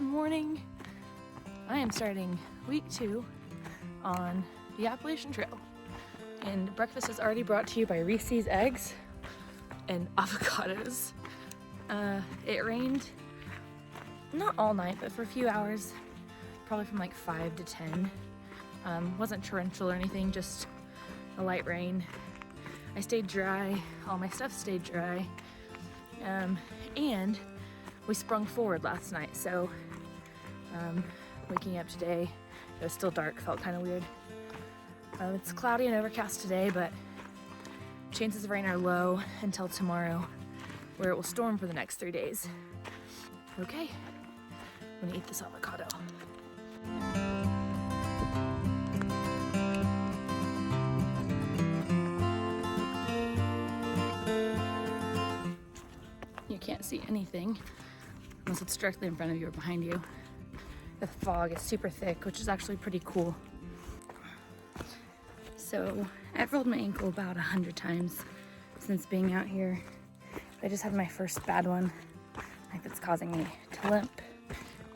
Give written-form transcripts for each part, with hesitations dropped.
morning. I am starting week 2 on the Appalachian Trail, and breakfast is already brought to you by Reese's eggs and avocados. It rained not all night, but for a few hours, probably from like 5 to 10. Wasn't torrential or anything, just a light rain. I stayed dry, all my stuff stayed dry, and we sprung forward last night, so waking up today, it was still dark, felt kind of weird. It's cloudy and overcast today, but chances of rain are low until tomorrow, where it will storm for the next 3 days. Okay, I'm gonna eat this avocado. You can't see anything unless it's directly in front of you or behind you. The fog is super thick, which is actually pretty cool. So I've rolled my ankle about 100 times since being out here. I just had my first bad one. I think that's causing me to limp.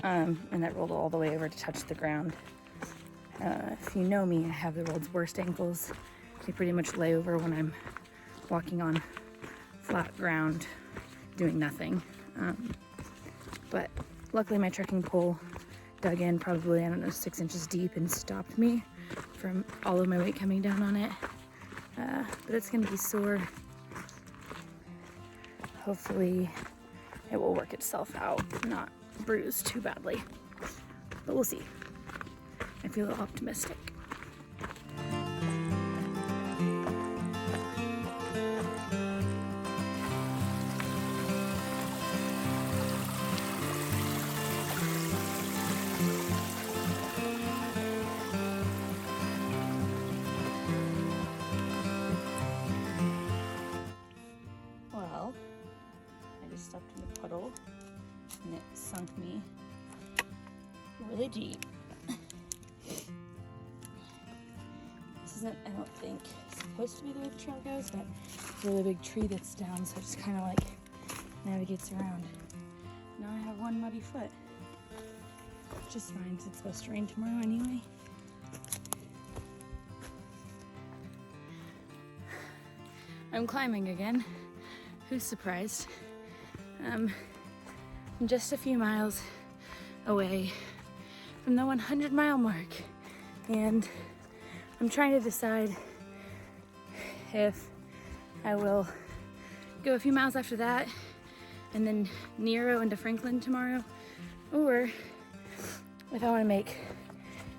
And that rolled all the way over to touch the ground. If you know me, I have the world's worst ankles. They pretty much lay over when I'm walking on flat ground, doing nothing. But luckily my trekking pole dug in probably, I don't know, 6 inches deep and stopped me from all of my weight coming down on it. But it's gonna be sore. Hopefully it will work itself out, not bruise too badly. But we'll see. I feel optimistic. Well, I just stepped in a puddle and it sunk me really deep. This isn't, I don't think, supposed to be the way the trail goes, but it's a really big tree that's down, so it just kind of like navigates around. Now I have one muddy foot, which is fine because it's supposed to rain tomorrow anyway. I'm climbing again. Who's surprised? I'm just a few miles away from the 100-mile mark, and I'm trying to decide if I will go a few miles after that and then Nero into Franklin tomorrow, or if I want to make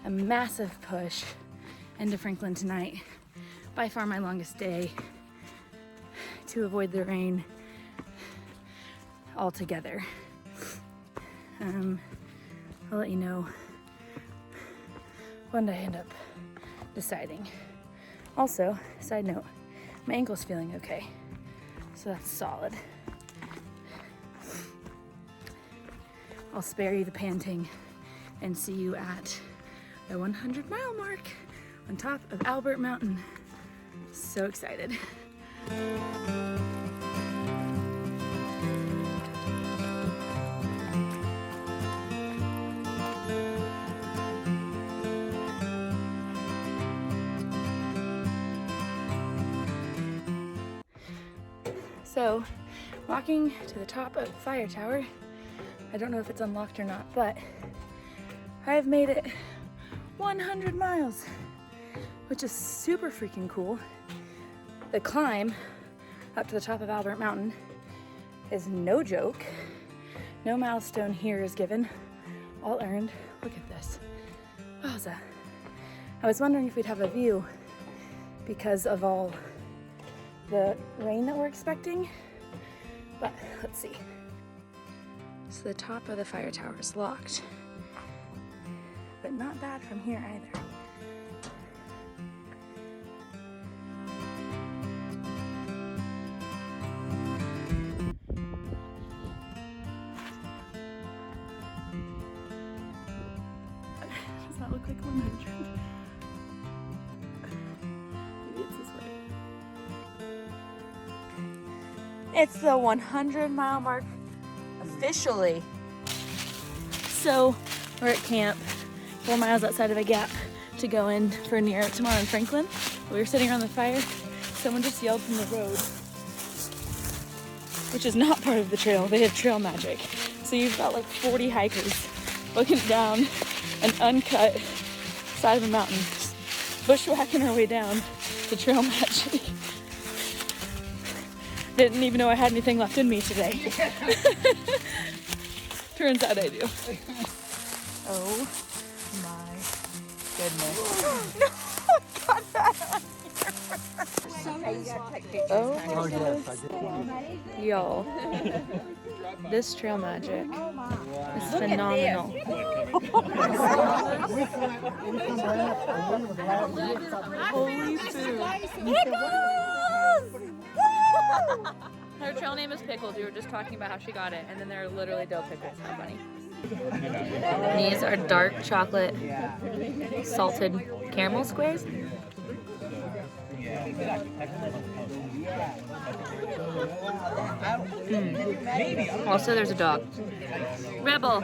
a massive push into Franklin tonight, by far my longest day, to avoid the rain altogether. I'll let you know when I end up deciding. Also, side note, my ankle's feeling okay, so that's solid. I'll spare you the panting and see you at the 100-mile mark on top of Albert Mountain. So excited. So, walking to the top of the fire tower, I don't know if it's unlocked or not, but I've made it 100 miles, which is super freaking cool. The climb up to the top of Albert Mountain is no joke. No milestone here is given, all earned. Look at this, wowza. I was wondering if we'd have a view because of all the rain that we're expecting, but let's see. So the top of the fire tower is locked, but not bad from here either. Does that look like 100? Maybe it's this way. It's the 100-mile mark officially. So we're at camp 4 miles outside of a gap to go in for a near tomorrow in Franklin. We were sitting around the fire. Someone just yelled from the road, which is not part of the trail. They have trail magic. So you've got like 40 hikers looking down an uncut side of a mountain, bushwhacking our way down to trail magic. Didn't even know I had anything left in me today. Turns out I do. Oh my goodness. No, I got that on here. Oh my goodness. Y'all, this trail magic is phenomenal. Holy food. Her trail name is Pickles. We were just talking about how she got it, and then they're literally dill pickles. How funny. These are dark chocolate salted caramel squares. Also, there's a dog. Rebel.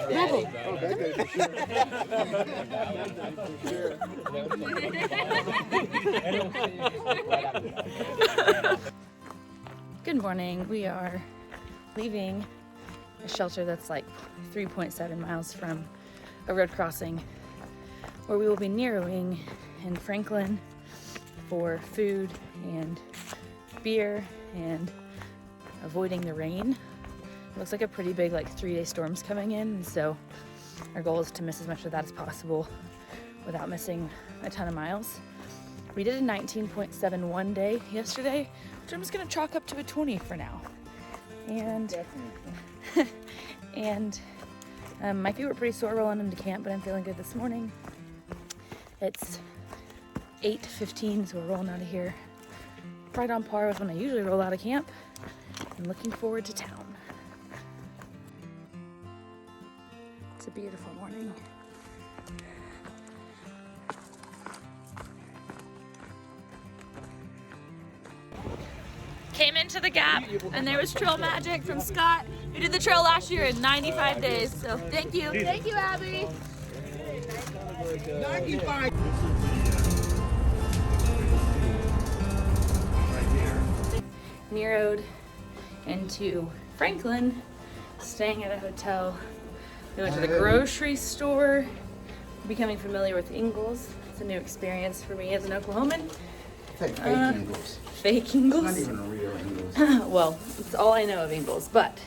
Rebel. Good morning. We are leaving a shelter that's like 3.7 miles from a road crossing where we will be narrowing in Franklin for food and beer and avoiding the rain. It looks like a pretty big 3-day storm's coming in, and so our goal is to miss as much of that as possible without missing a ton of miles. We did a 19.71 day yesterday, which I'm just gonna chalk up to a 20 for now. And my feet were pretty sore rolling into camp, but I'm feeling good this morning. It's 8:15, so we're rolling out of here right on par with when I usually roll out of camp. I'm looking forward to town. It's a beautiful morning. Came into the gap and there was trail magic from Scott, who did the trail last year in 95 days. So thank you. Thank you, Abby. 95. Narrowed into Franklin, staying at a hotel. We went to the grocery store, becoming familiar with Ingles. It's a new experience for me as an Oklahoman. It's like fake Ingles. Fake Ingles? Not even a real Ingles. Well, it's all I know of Ingles, but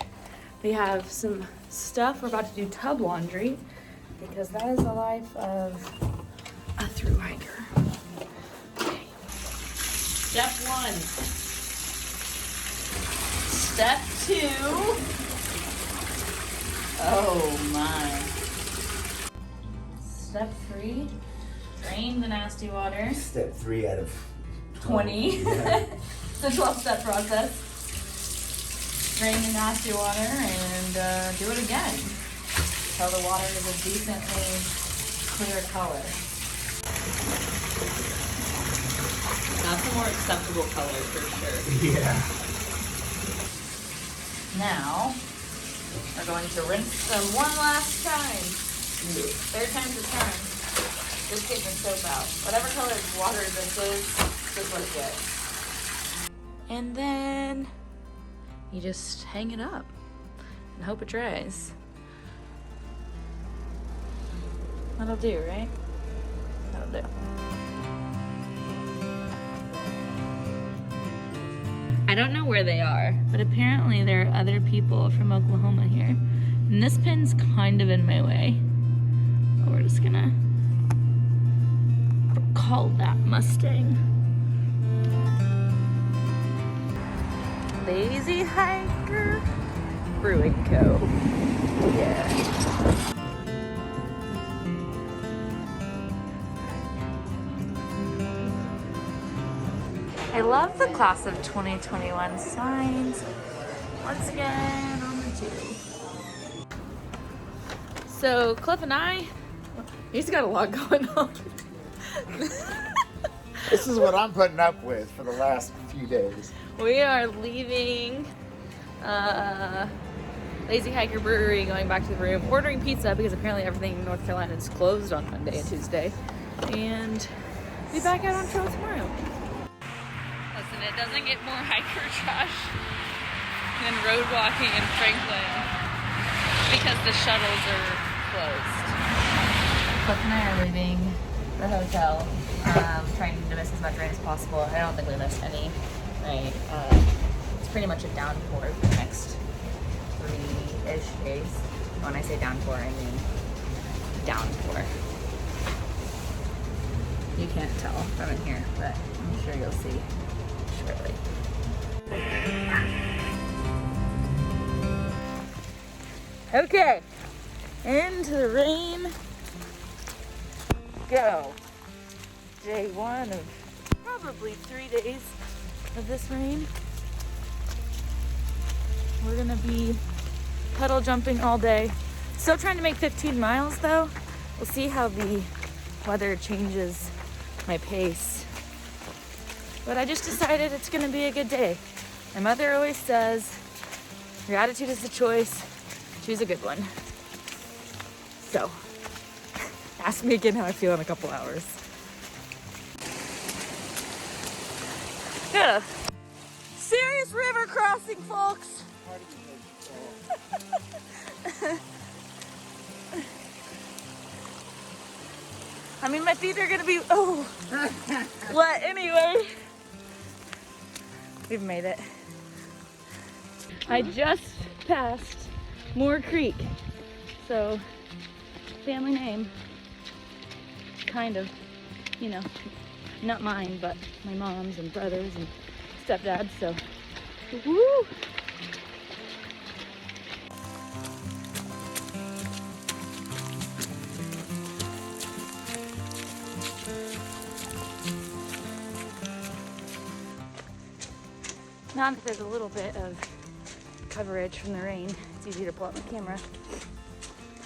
we have some stuff. We're about to do tub laundry because that is the life of a thru hiker. Okay. Step 1. Step 2. Oh my. Step 3. Drain the nasty water. Step 3 out of 20. Yeah. It's a 12-step process. Drain the nasty water and do it again until the water is a decently clear color. That's a more acceptable color for sure. Yeah. Now, we're going to rinse them one last time. Third time's the charm. Just get the soap out. Whatever color water this is, just let it get. And then you just hang it up and hope it dries. That'll do, right? That'll do. I don't know where they are, but apparently there are other people from Oklahoma here. And this pin's kind of in my way. But we're just gonna call that Mustang. Lazy Hiker Brewing Co. Yeah. I love the class of 2021 signs. Once again on the tube. So Cliff and I, he's got a lot going on. This is what I'm putting up with for the last few days. We are leaving the Lazy Hiker Brewery, going back to the room, ordering pizza because apparently everything in North Carolina is closed on Monday and Tuesday. And be back out on trail tomorrow. Listen, it doesn't get more hiker trash than road walking in Franklin because the shuttles are closed. Cliff and I are leaving the hotel, trying to miss as much rain as possible. I don't think we missed any rain. It's pretty much a downpour for the next 3-ish days. When I say downpour, I mean downpour. You can't tell from in here, but I'm sure you'll see shortly. Okay, into the rain. Go. Day 1 of probably 3 days of this rain. We're gonna be pedal jumping all day. Still trying to make 15 miles though. We'll see how the weather changes my pace. But I just decided it's gonna be a good day. My mother always says, your attitude is the choice, choose a good one. So, ask me again how I feel in a couple hours. Got a serious river crossing, folks. I mean, my feet are gonna be, wet anyway. We've made it. I just passed Moore Creek. So, family name. Kind of, you know, not mine, but my mom's and brothers and stepdad, so, woo! Now that there's a little bit of coverage from the rain, it's easy to pull out my camera.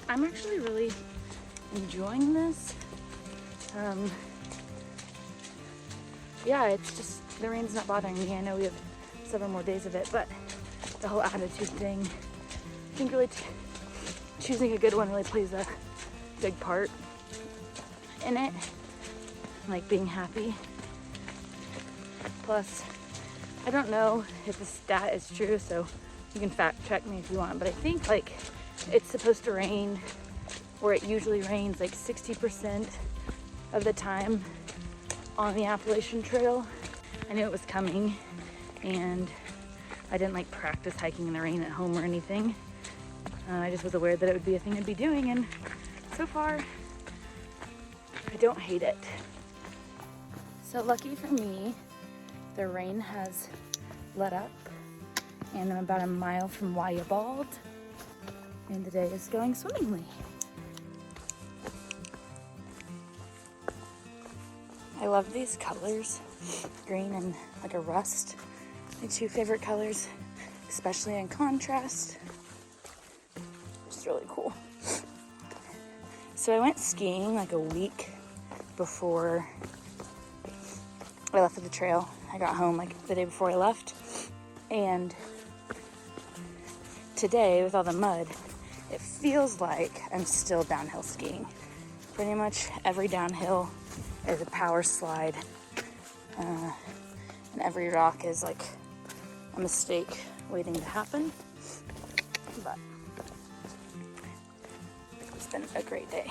I'm actually really enjoying this. Yeah, it's just, the rain's not bothering me. I know we have several more days of it, but the whole attitude thing, I think really choosing a good one really plays a big part in it. Like being happy. Plus, I don't know if the stat is true, so you can fact check me if you want, but I think like it's supposed to rain, or it usually rains like 60% of the time on the Appalachian Trail. I knew it was coming, and I didn't like practice hiking in the rain at home or anything. I just was aware that it would be a thing I'd be doing, and so far, I don't hate it. So lucky for me, the rain has let up, and I'm about a mile from Wyabald, and the day is going swimmingly. I love these colors, green and like a rust. My two favorite colors, especially in contrast. It's really cool. So I went skiing like a week before I left for the trail. I got home like the day before I left, and today with all the mud, it feels like I'm still downhill skiing. Pretty much every downhill is a power slide, and every rock is like a mistake waiting to happen, but it's been a great day.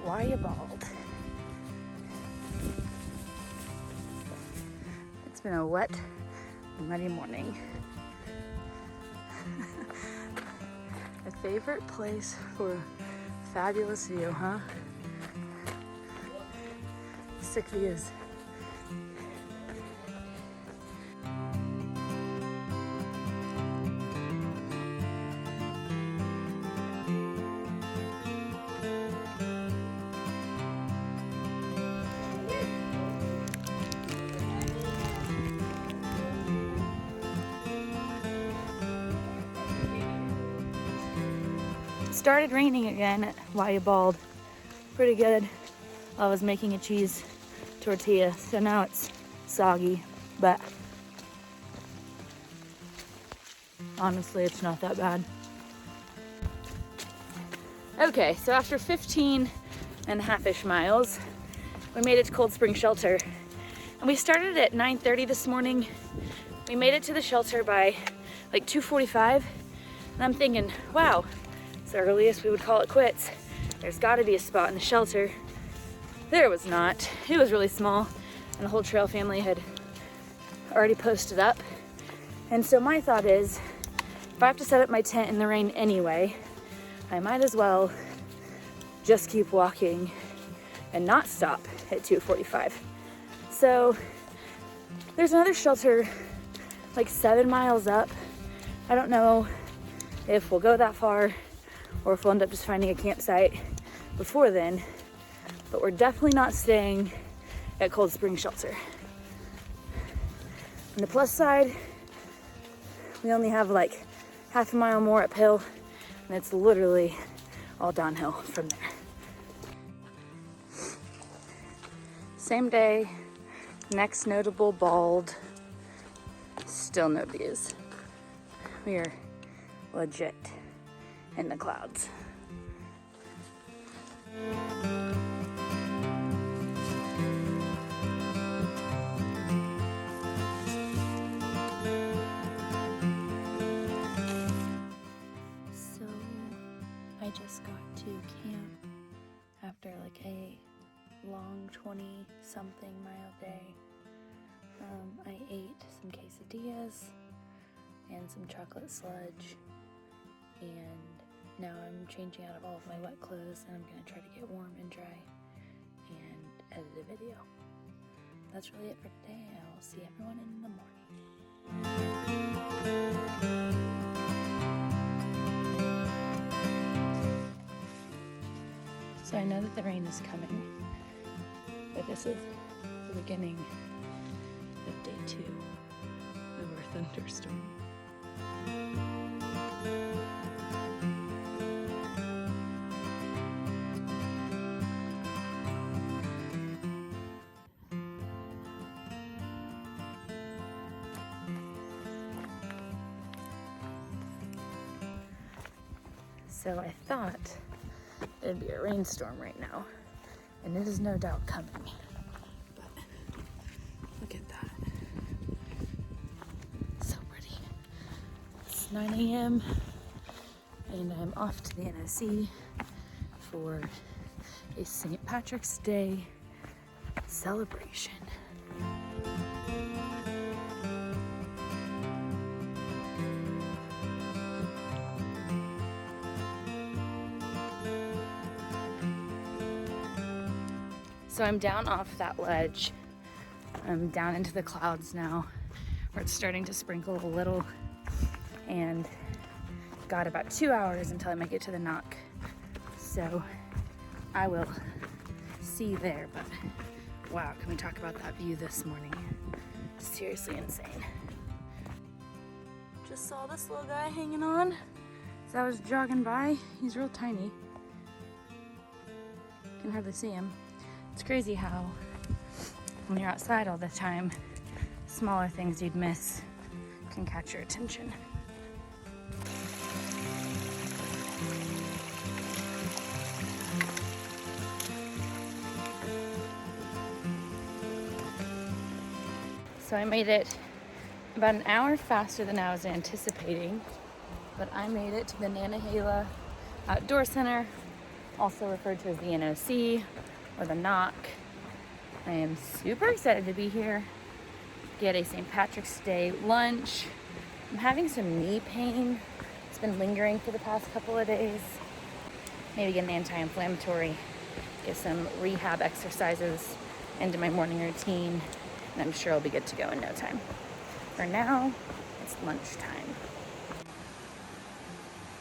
Wyabald. It's been a wet, muddy morning. A favorite place for a fabulous view, huh? Sick views. Started raining again at Wyabald. Pretty good. I was making a cheese tortilla, so now it's soggy, but honestly, it's not that bad. Okay, so after 15 and a half-ish miles, we made it to Cold Spring Shelter. And we started at 9:30 this morning. We made it to the shelter by like 2:45. And I'm thinking, wow, it's the earliest we would call it quits. There's gotta be a spot in the shelter. There was not. It was really small, and the whole trail family had already posted up. And so my thought is, if I have to set up my tent in the rain anyway, I might as well just keep walking and not stop at 2:45. So there's another shelter like 7 miles up. I don't know if we'll go that far or if we'll end up just finding a campsite before then, but we're definitely not staying at Cold Spring Shelter. On the plus side, we only have like half a mile more uphill, and it's literally all downhill from there. Same day, next notable bald, still no views. We are legit in the clouds. So I just got to camp after like a long 20-something mile day. I ate some quesadillas and some chocolate sludge, and now I'm changing out of all of my wet clothes, and I'm going to try to get warm and dry and edit a video. That's really it for today. I'll see everyone in the morning. So I know that the rain is coming, but this is the beginning of day 2 of our thunderstorm. So I thought it'd be a rainstorm right now, and it is no doubt coming. But look at that. So pretty. It's 9 a.m. and I'm off to the NOC for a St. Patrick's Day celebration. So I'm down off that ledge. I'm down into the clouds now, where it's starting to sprinkle a little, and got about 2 hours until I make it to the knock. So I will see you there, but wow, can we talk about that view this morning? Seriously insane. Just saw this little guy hanging on as I was jogging by. He's real tiny. Can hardly see him. It's crazy how when you're outside all the time, smaller things you'd miss can catch your attention. So I made it about an hour faster than I was anticipating, but I made it to the Nantahala Outdoor Center, also referred to as the NOC or the knock. I am super excited to be here. Get a St. Patrick's Day lunch. I'm having some knee pain. It's been lingering for the past couple of days. Maybe get an anti-inflammatory, get some rehab exercises into my morning routine, and I'm sure I'll be good to go in no time. For now, it's lunchtime.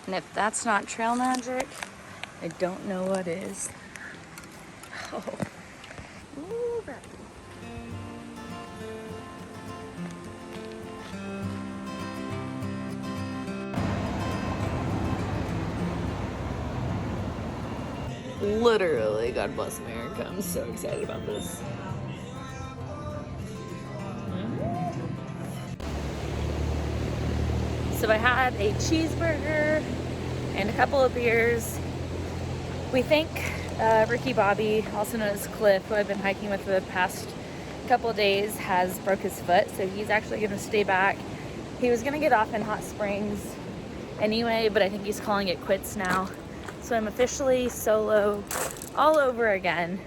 And if that's not trail magic, I don't know what is. Oh. Ooh, baby. Literally, God bless America. I'm so excited about this. So I had a cheeseburger and a couple of beers. We think Ricky Bobby, also known as Cliff, who I've been hiking with for the past couple of days, has broke his foot, so he's actually going to stay back. He was going to get off in Hot Springs anyway, but I think he's calling it quits now. So I'm officially solo all over again.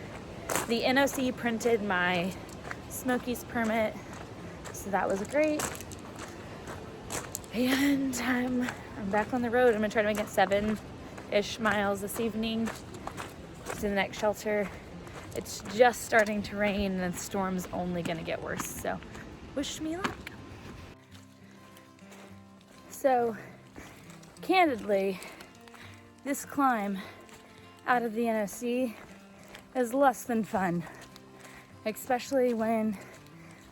The NOC printed my Smokies permit, so that was great. And I'm back on the road. I'm gonna try to make it 7-ish miles this evening to the next shelter. It's just starting to rain and the storm's only gonna get worse, so wish me luck. So, candidly, this climb out of the NOC is less than fun, especially when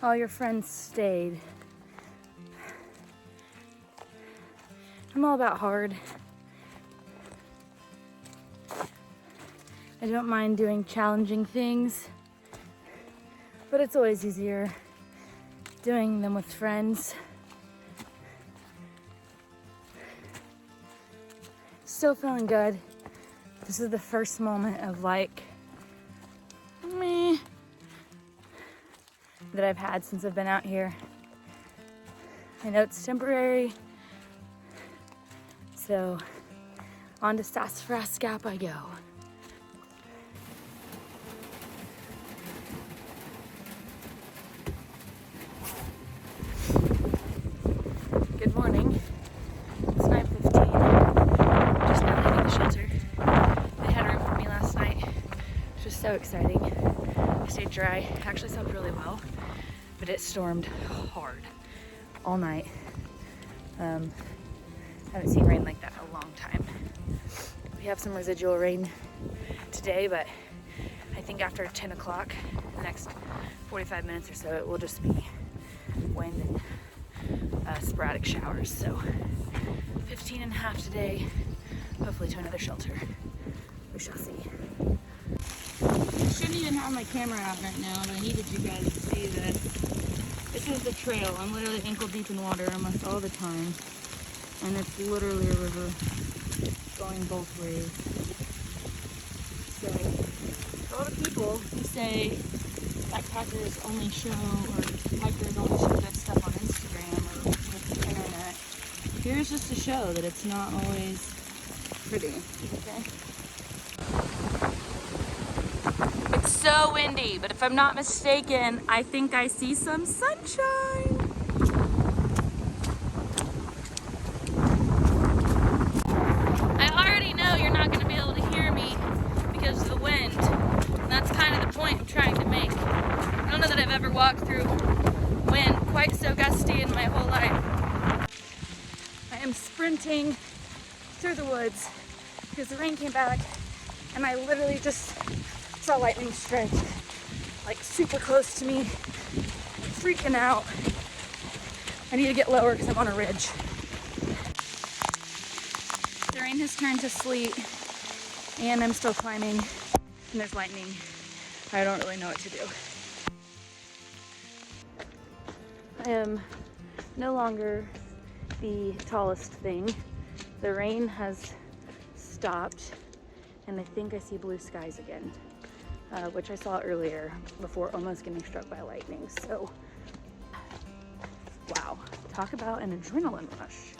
all your friends stayed. I'm all about hard. I don't mind doing challenging things, but it's always easier doing them with friends. Still feeling good. This is the first moment of like, meh, that I've had since I've been out here. I know it's temporary, so on to Sassafras Gap I go. Good morning. It's 9:15. Just now leaving the shelter. They had room for me last night, which was so exciting. I stayed dry. Actually slept really well, but it stormed hard all night. Haven't seen rain like that in a long time. We have some residual rain today, but I think after 10 o'clock, the next 45 minutes or so, it will just be wind and sporadic showers. So 15 and a half today, hopefully to another shelter. We shall see. I shouldn't even have my camera out right now, but I needed you guys to see that this is the trail. I'm literally ankle deep in water almost all the time. And it's literally a river going both ways. So, a lot of people who say backpackers only show, or hikers only show this stuff on Instagram or with the internet. Here's just to show that it's not always pretty, okay? It's so windy, but if I'm not mistaken, I think I see some sunshine. You're not going to be able to hear me because of the wind. And that's kind of the point I'm trying to make. I don't know that I've ever walked through wind quite so gusty in my whole life. I am sprinting through the woods because the rain came back and I literally just saw lightning strike like super close to me. Freaking out. I need to get lower because I'm on a ridge. The rain has turned to sleet and I'm still climbing and there's lightning. I don't really know what to do. I am no longer the tallest thing. The rain has stopped and I think I see blue skies again, which I saw earlier before almost getting struck by lightning. So, wow, talk about an adrenaline rush.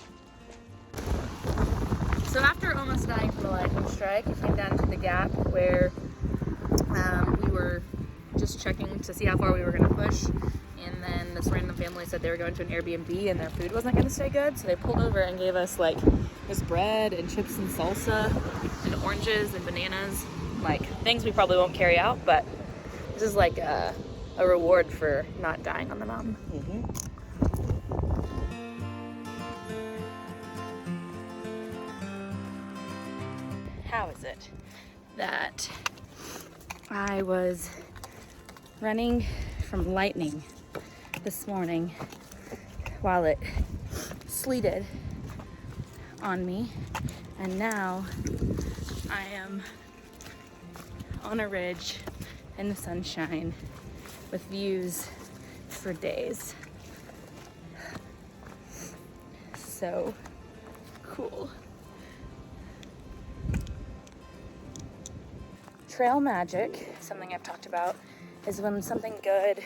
So after almost dying from a lightning strike, I came down to the gap where we were just checking to see how far we were going to push. And then this random family said they were going to an Airbnb and their food wasn't going to stay good. So they pulled over and gave us like this bread and chips and salsa and oranges and bananas. Like things we probably won't carry out, but this is like a reward for not dying on the mountain. Mm-hmm. How is it that I was running from lightning this morning while it sleeted on me, and now I am on a ridge in the sunshine with views for days. so cool. Trail magic, something I've talked about, is when something good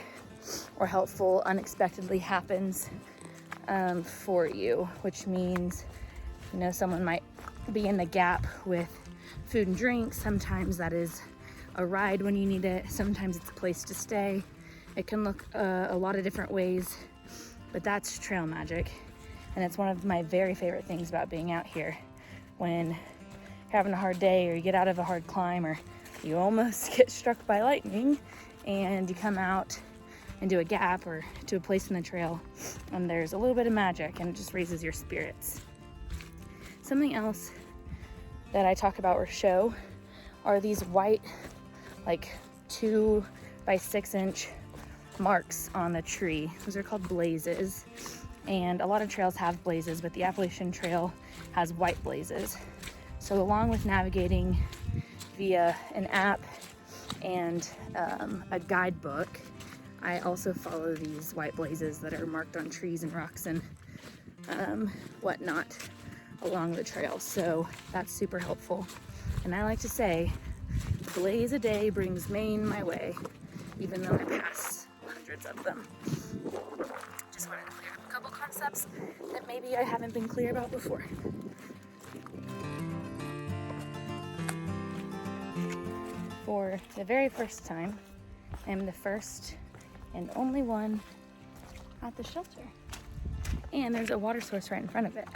or helpful unexpectedly happens for you, which means, you know, someone might be in the gap with food and drink. Sometimes that is a ride when you need it. Sometimes it's a place to stay. It can look a lot of different ways, but that's trail magic. And it's one of my very favorite things about being out here. When you're having a hard day, or you get out of a hard climb, or you almost get struck by lightning, and you come out and do a gap or to a place in the trail, and there's a little bit of magic, and it just raises your spirits. Something else that I talk about or show are these white, like 2 by 6 inch marks on the tree. Those are called blazes, and a lot of trails have blazes, but the Appalachian Trail has white blazes. So along with navigating via an app and a guidebook, I also follow these white blazes that are marked on trees and rocks and whatnot along the trail. So that's super helpful. And I like to say, a blaze a day brings Maine my way, even though I pass hundreds of them. Just wanted to clear up a couple concepts that maybe I haven't been clear about before. For the very first time, I'm the first and only one at the shelter. And there's a water source right in front of it,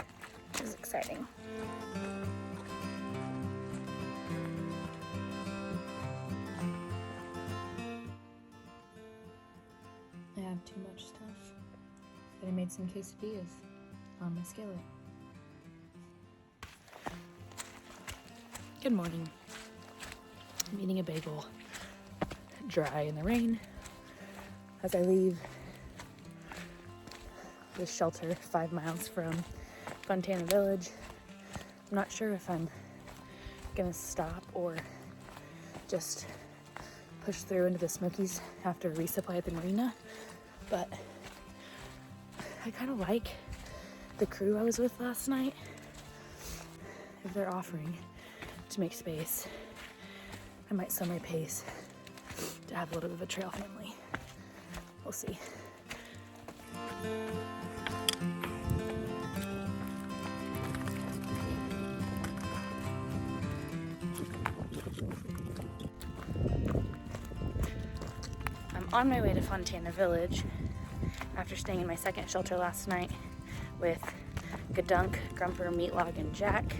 which is exciting. I have too much stuff, but I made some quesadillas on my skillet. Good morning. I'm eating a bagel, dry in the rain, as I leave this shelter 5 miles from Fontana Village. I'm not sure if I'm gonna stop or just push through into the Smokies after resupply at the marina, but I kind of like the crew I was with last night. If they're offering to make space, I might slow my pace to have a little bit of a trail family. We'll see. I'm on my way to Fontana Village after staying in my second shelter last night with Gadunk, Grumper, Meatlog, and Jack,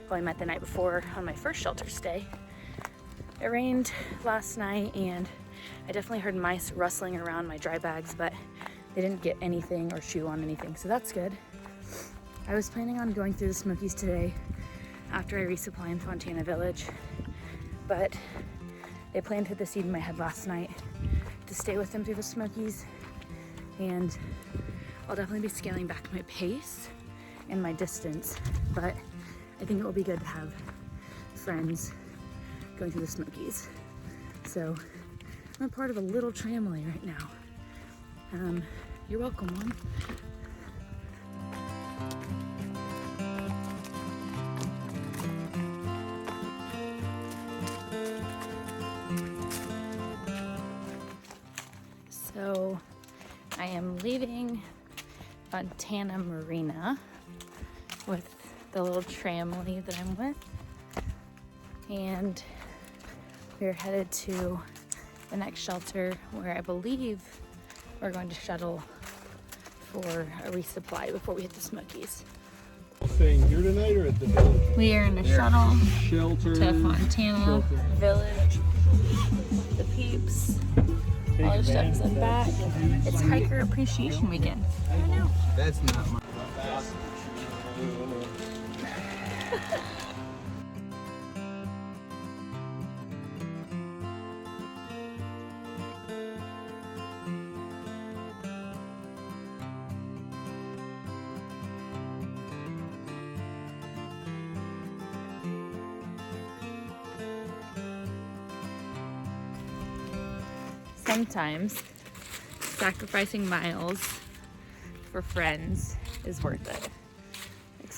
who I met the night before on my first shelter stay. It rained last night, and I definitely heard mice rustling around my dry bags, but they didn't get anything or chew on anything, so that's good. I was planning on going through the Smokies today after I resupply in Fontana Village, but they planted the seed in my head last night to stay with them through the Smokies, and I'll definitely be scaling back my pace and my distance, but I think it will be good to have friends going through the Smokies. So I'm a part of a little family right now. You're welcome, Mom. So I am leaving Fontana Marina with the little family that I'm with, and we're headed to the next shelter where I believe we're going to shuttle for a resupply before we hit the Smokies. Staying here tonight or at the village? We are in a shuttle Shelter to Fontana Village. The peeps, all the stuff's in back. It's hiker appreciation weekend. I don't know. That's not my. Sometimes sacrificing miles for friends is worth it.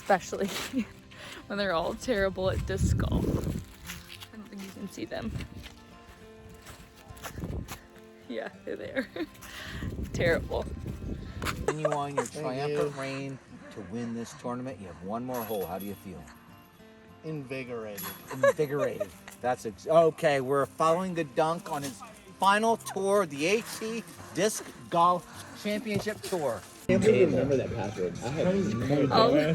especially when they're all terrible at disc golf. I don't think you can see them. Yeah, they're there. Terrible. Continue on your triumphant reign to win this tournament. You have one more hole. How do you feel? Invigorated. Invigorated. Okay. We're following the dunk on his final tour, the AT Disc Golf Championship Tour. I can't remember that password. I have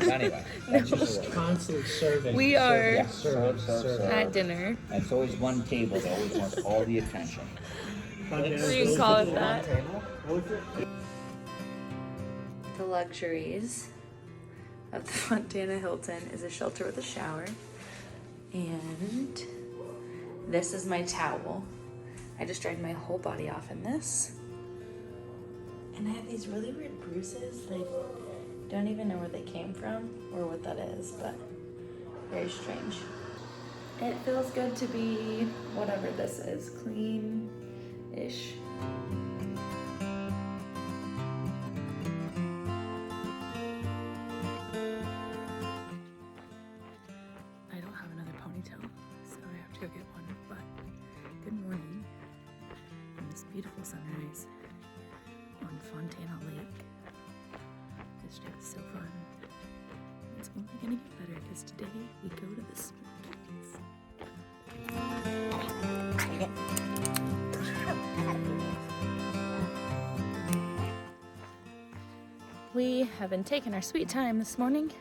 anyway. That's just Constant serving. We are serve. at dinner. It's always one table that always wants all the attention. We can call it that. The luxuries of the Fontana Hilton is a shelter with a shower. And this is my towel. I just dried my whole body off in this. And I have these really weird bruises. I don't even know where they came from or what that is, but very strange. It feels good to be whatever this is, clean-ish. I don't have another ponytail, so I have to go get one, but good morning on this beautiful sunrise on Fontana Lake. This day was so fun. It's only gonna get better because today we go to the Smokies. We have been taking our sweet time this morning.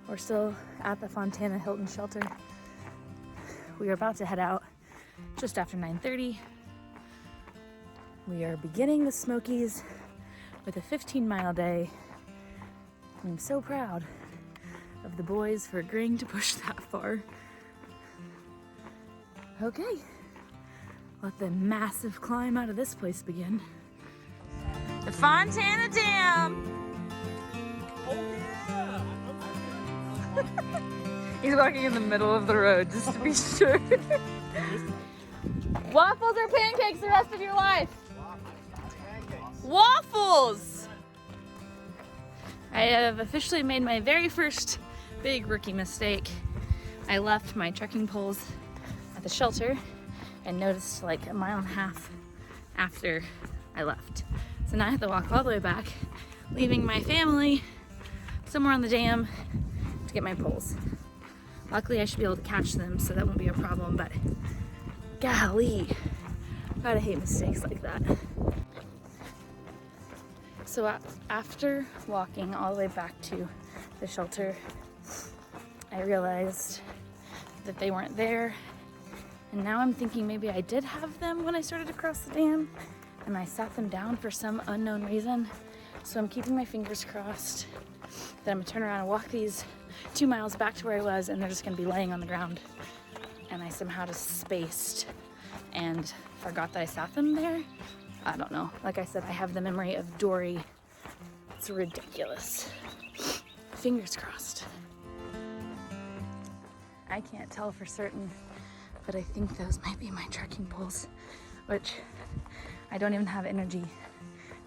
We're still at the Fontana Hilton shelter. We are about to head out just after 9:30. We are beginning the Smokies with a 15-mile day. I'm so proud of the boys for agreeing to push that far. Okay, let the massive climb out of this place begin. The Fontana Dam! He's walking in the middle of the road just to be sure. Waffles or pancakes the rest of your life? Waffles! I have officially made my very first big rookie mistake. I left my trekking poles at the shelter and noticed like a mile and a half after I left. So now I have to walk all the way back, leaving my family somewhere on the dam to get my poles. Luckily I should be able to catch them, so that won't be a problem, but golly, gotta hate mistakes like that. So after walking all the way back to the shelter, I realized that they weren't there. And now I'm thinking maybe I did have them when I started to cross the dam and I sat them down for some unknown reason. So I'm keeping my fingers crossed that I'm gonna turn around and walk these 2 miles back to where I was and they're just gonna be laying on the ground. And I somehow just spaced and forgot that I sat them there. I don't know. Like I said, I have the memory of Dory. It's ridiculous. Fingers crossed. I can't tell for certain, but I think those might be my trekking poles, which I don't even have energy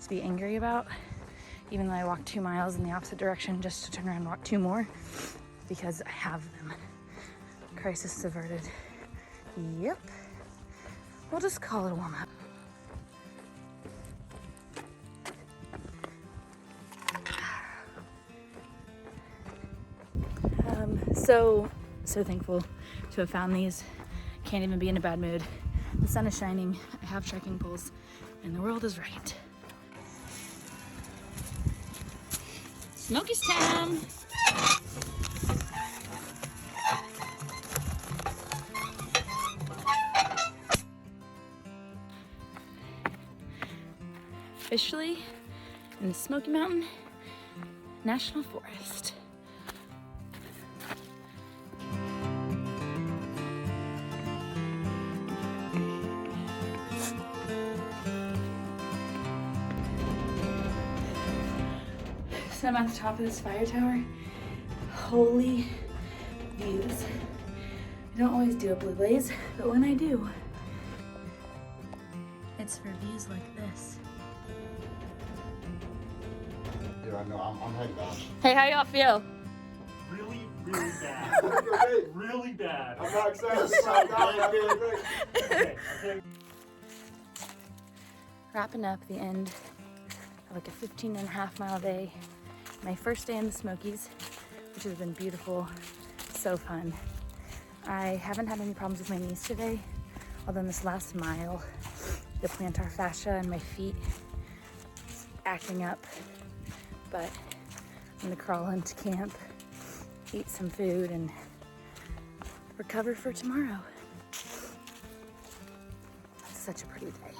to be angry about, even though I walked 2 miles in the opposite direction just to turn around and walk 2 more, because I have them. Crisis averted. Yep. We'll just call it a warm-up. So thankful to have found these. Can't even be in a bad mood. The sun is shining, I have trekking poles, and the world is right. Smokies time! Officially in the Smoky Mountain National Forest. So I'm at the top of this fire tower. Holy views. I don't always do a blue blaze, but when I do, it's for views like this. Yeah, I know. I'm heading down. Hey, how y'all feel? really, really bad. Really bad. I'm not excited. Okay. Wrapping up the end of like a 15.5 mile day. My first day in the Smokies, which has been beautiful, so fun. I haven't had any problems with my knees today, although in this last mile, the plantar fascia in my feet is acting up. But I'm gonna crawl into camp, eat some food, and recover for tomorrow. It's such a pretty day.